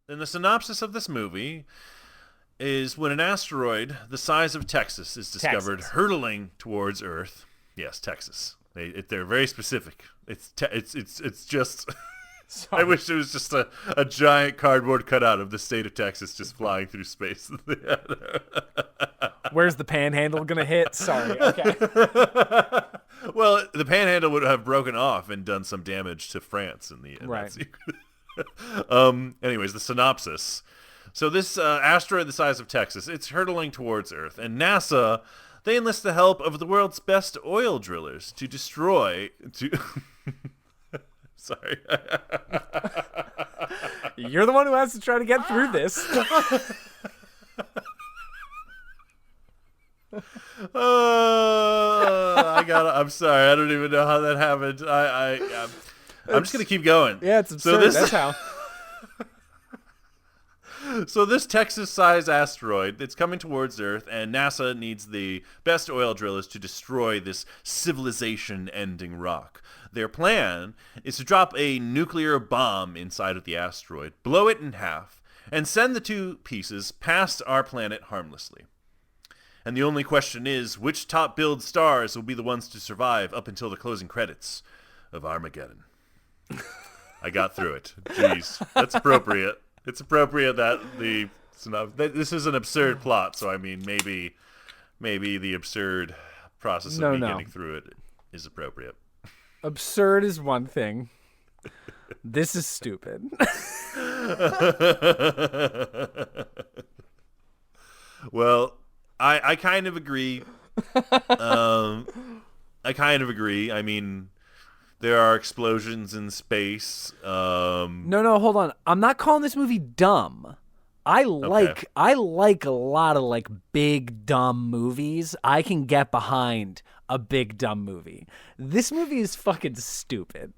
And the synopsis of this movie is when an asteroid the size of Texas is discovered Texas. hurtling towards Earth. Yes, Texas. They're very specific. It's just. I Sorry. wish it was just a giant cardboard cutout of the state of Texas just flying through space. Where's the panhandle gonna hit? Sorry. Okay. Well, the panhandle would have broken off and done some damage to France in the end. Right. Anyways, the synopsis. So this asteroid the size of Texas, it's hurtling towards Earth, and NASA, they enlist the help of the world's best oil drillers to destroy. Sorry. You're the one who has to try to get through this. I'm sorry. I don't even know how that happened. I'm just gonna keep going. Yeah, it's absurd. That's how. So this Texas-sized asteroid that's coming towards Earth, and NASA needs the best oil drillers to destroy this civilization-ending rock. Their plan is to drop a nuclear bomb inside of the asteroid, blow it in half, and send the two pieces past our planet harmlessly. And the only question is, which top-billed stars will be the ones to survive up until the closing credits of Armageddon? I got through it. Jeez, that's appropriate. It's appropriate that this is an absurd plot, so I mean, maybe the absurd process of getting through it is appropriate. Absurd is one thing. This is stupid. Well, I kind of agree. I kind of agree. I mean, there are explosions in space. No, hold on. I'm not calling this movie dumb. I like a lot of like big dumb movies. I can get behind a big dumb movie. This movie is fucking stupid.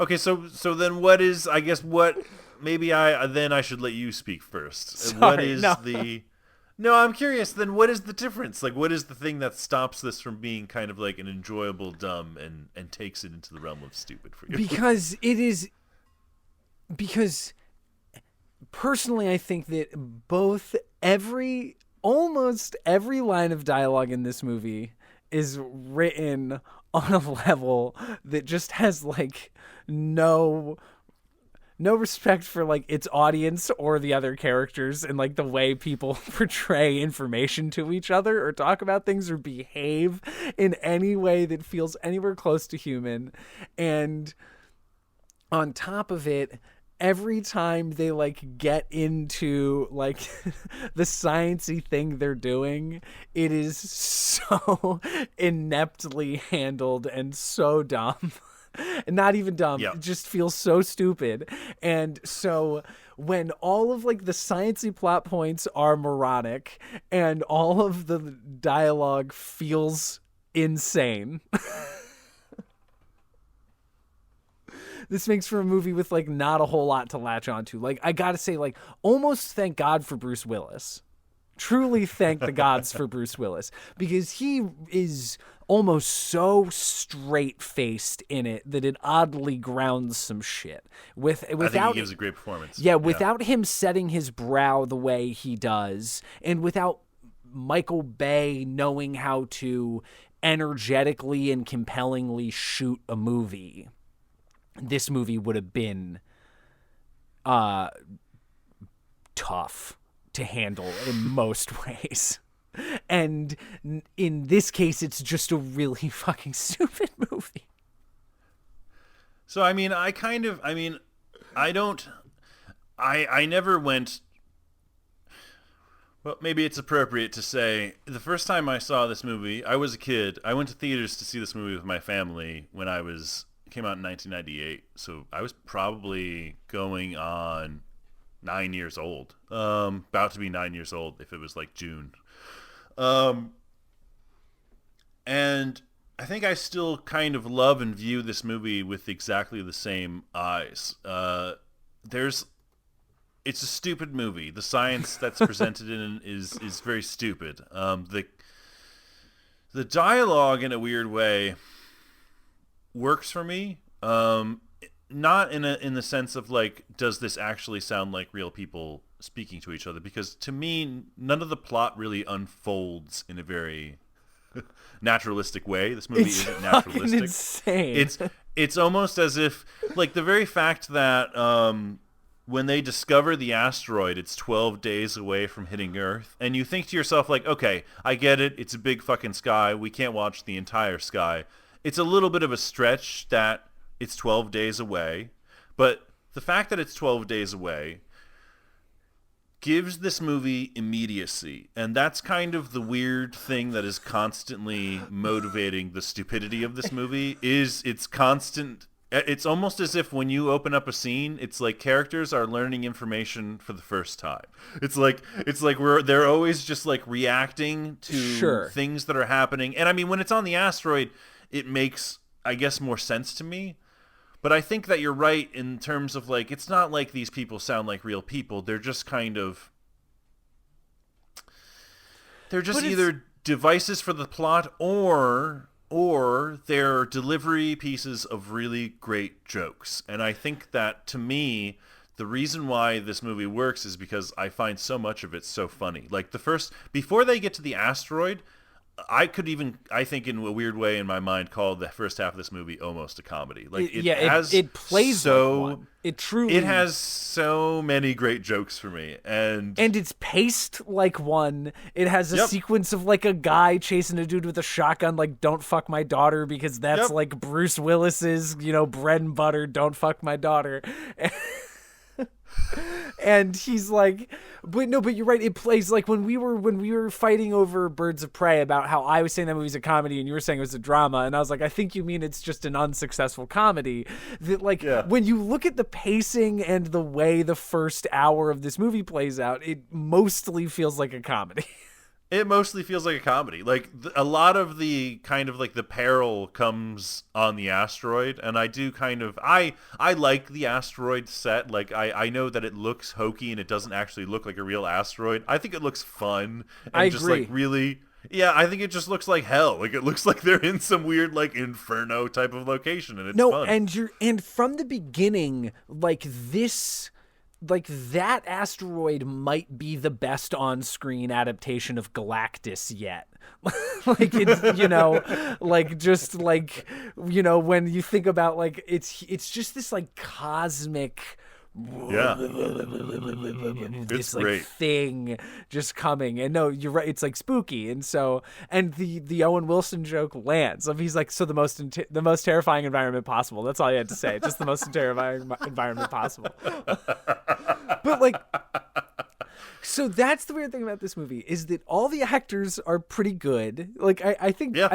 Okay, so then what is? I guess what? Maybe I should let you speak first. Sorry, what is no. the? No, I'm curious. Then what is the difference? Like, what is the thing that stops this from being kind of like an enjoyable dumb and takes it into the realm of stupid for you? Because personally, I think that almost every line of dialogue in this movie is written on a level that just has like no respect for like its audience or the other characters and like the way people portray information to each other or talk about things or behave in any way that feels anywhere close to human. And on top of it, every time they like get into like the sciencey thing they're doing, it is so ineptly handled and so dumb. Not even dumb. Yep. It just feels so stupid. And so when all of like the sciencey plot points are moronic and all of the dialogue feels insane, this makes for a movie with like not a whole lot to latch onto. Like, I gotta say, like, almost thank God for Bruce Willis. Truly thank the gods for Bruce Willis, because he is almost so straight-faced in it that it oddly grounds some shit. I think he gives a great performance. Yeah, without him setting his brow the way he does, and without Michael Bay knowing how to energetically and compellingly shoot a movie, this movie would have been tough to handle in most ways. And in this case, it's just a really fucking stupid movie. So, I never went. Well, maybe it's appropriate to say the first time I saw this movie, I was a kid. I went to theaters to see this movie with my family when it came out in 1998. So I was probably going on 9 years old. About to be 9 years old if it was like June. And I think I still kind of love and view this movie with exactly the same eyes. It's a stupid movie. The science that's presented in is very stupid. The dialogue in a weird way works for me. not in the sense of like, does this actually sound like real people speaking to each other? Because to me, none of the plot really unfolds in a very naturalistic way. This movie isn't naturalistic. Insane. It's almost as if, like, the very fact that when they discover the asteroid, it's 12 days away from hitting Earth, and you think to yourself, like, okay, I get it. It's a big fucking sky. We can't watch the entire sky. It's a little bit of a stretch that it's 12 days away, but the fact that it's 12 days away gives this movie immediacy, and that's kind of the weird thing that is constantly motivating the stupidity of this movie. Is it's constant. It's almost as if when you open up a scene, it's like characters are learning information for the first time. It's like they're always just like reacting to things that are happening. And I mean, when it's on the asteroid, it makes, I guess, more sense to me. But I think that you're right in terms of, like, it's not like these people sound like real people. They're just kind of... They're just either devices for the plot or they're delivery pieces of really great jokes. And I think that, to me, the reason why this movie works is because I find so much of it so funny. Like, before they get to the asteroid... I think in a weird way in my mind, call the first half of this movie almost a comedy. Like it plays so like one. It has so many great jokes for me, and it's paced like one. It has a sequence of like a guy chasing a dude with a shotgun, like "Don't fuck my daughter," because that's like Bruce Willis's, bread and butter. Don't fuck my daughter. And he's like, but you're right. It plays like when we were fighting over Birds of Prey about how I was saying that movie's a comedy and you were saying it was a drama, and I was like, I think you mean it's just an unsuccessful comedy. That when you look at the pacing and the way the first hour of this movie plays out, it mostly feels like a comedy. It mostly feels like a comedy. Like, a lot of the kind of like the peril comes on the asteroid, and I do kind of I like the asteroid set. Like, I know that it looks hokey and it doesn't actually look like a real asteroid. I think it looks fun and I just agree. like really. Yeah, I think it just looks like hell. Like, it looks like they're in some weird like inferno type of location, and it's fun. And from the beginning, like this. Like, that asteroid might be the best on-screen adaptation of Galactus yet. Like, it's, like, just, like, when you think about, like, it's just this, like, cosmic... It's like great thing just coming, and no, you're right, it's like spooky, and the Owen Wilson joke lands. He's like, so the most terrifying environment possible. That's all you had to say, just the most terrifying environment possible. But like, so that's the weird thing about this movie, is that all the actors are pretty good. Like, I think Ben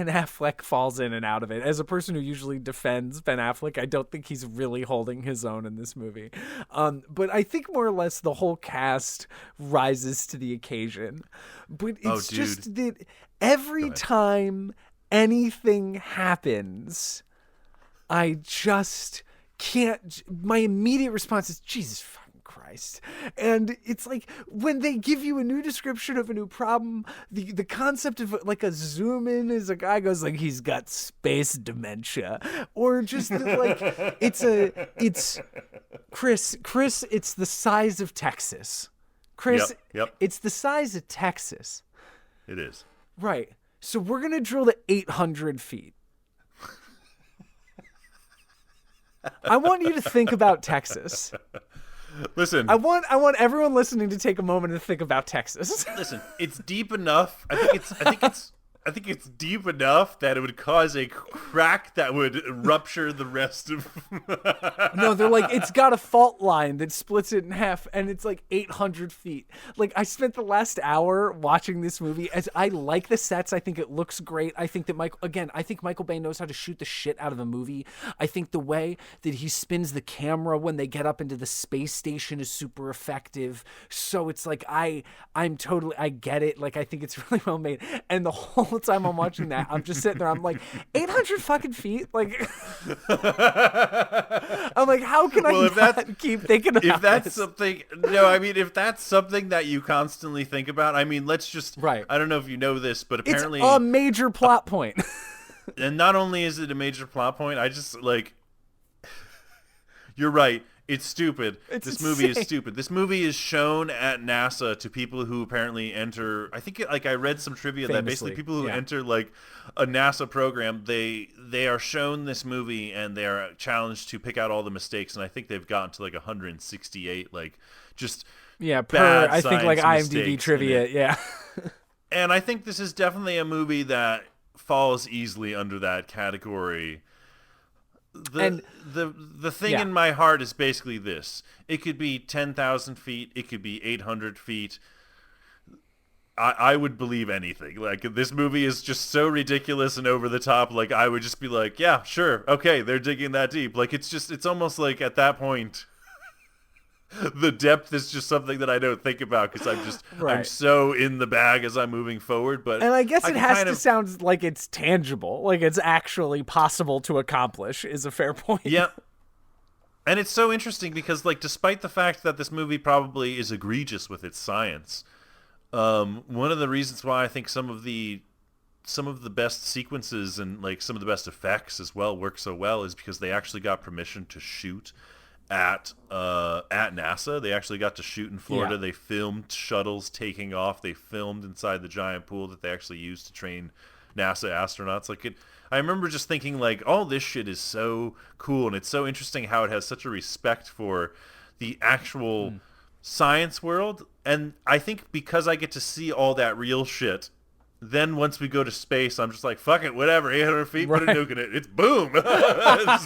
Affleck falls in and out of it. As a person who usually defends Ben Affleck, I don't think he's really holding his own in this movie. But I think more or less the whole cast rises to the occasion. But it's just that every time anything happens, I just can't. My immediate response is, Jesus fucking Christ. And it's like, when they give you a new description of a new problem, the concept of like a zoom in is a guy goes like, he's got space dementia, or just like, it's Chris, it's the size of Texas. Chris, it's the size of Texas. It is. Right. So we're going to drill to 800 feet. I want you to think about Texas. Listen, I want everyone listening to take a moment to think about Texas. Listen, it's deep enough. I think it's deep enough that it would cause a crack that would rupture the rest of... No, they're like, it's got a fault line that splits it in half, and it's like 800 feet. Like, I spent the last hour watching this movie. As I like the sets, I think it looks great. I think that Michael Bay knows how to shoot the shit out of a movie. I think the way that he spins the camera when they get up into the space station is super effective. So it's like, I get it. Like, I think it's really well made. And the whole time I'm watching that, I'm just sitting there, I'm like, 800 fucking feet? Like, I'm like, how can I not keep thinking about if that's this? something, no, I mean, if that's something that you constantly think about, I mean, let's just, right. I don't know if you know this, but apparently... It's a major plot point. And not only is it a major plot point, I just, like... You're right. It's stupid. It's This movie is insane. stupid. This movie is shown at NASA to people who apparently enter. I think, like, I read some trivia that basically Famously, people who yeah. enter like a NASA program, they are shown this movie and they are challenged to pick out all the mistakes. And I think they've gotten to like 168, like just Yeah, per bad I think like science IMDb mistakes in trivia. it. Yeah. And I think this is definitely a movie that falls easily under that category. And The thing yeah. in my heart is basically this: it could be 10,000 feet, it could be 800 feet. I would believe anything. Like, this movie is just so ridiculous and over the top. Like, I would just be like, yeah, sure, okay, they're digging that deep. Like, it's almost like at that point, the depth is just something that I don't think about because I'm Right. so in the bag as I'm moving forward. But And I guess it can has kind to of, sound like it's tangible, like it's actually possible to accomplish is a fair point. yeah. And it's so interesting because, like, despite the fact that this movie probably is egregious with its science, one of the reasons why I think some of the best sequences and like some of the best effects as well work so well is because they actually got permission to shoot at NASA. They actually got to shoot in Florida. Yeah. They filmed shuttles taking off. They filmed inside the giant pool that they actually used to train NASA astronauts. I remember just thinking like, oh, this shit is so cool, and it's so interesting how it has such a respect for the actual science world. And I think because I get to see all that real shit, then once we go to space, I'm just like, fuck it, whatever, 800 feet, put a Right. nuke in it. It's boom. It's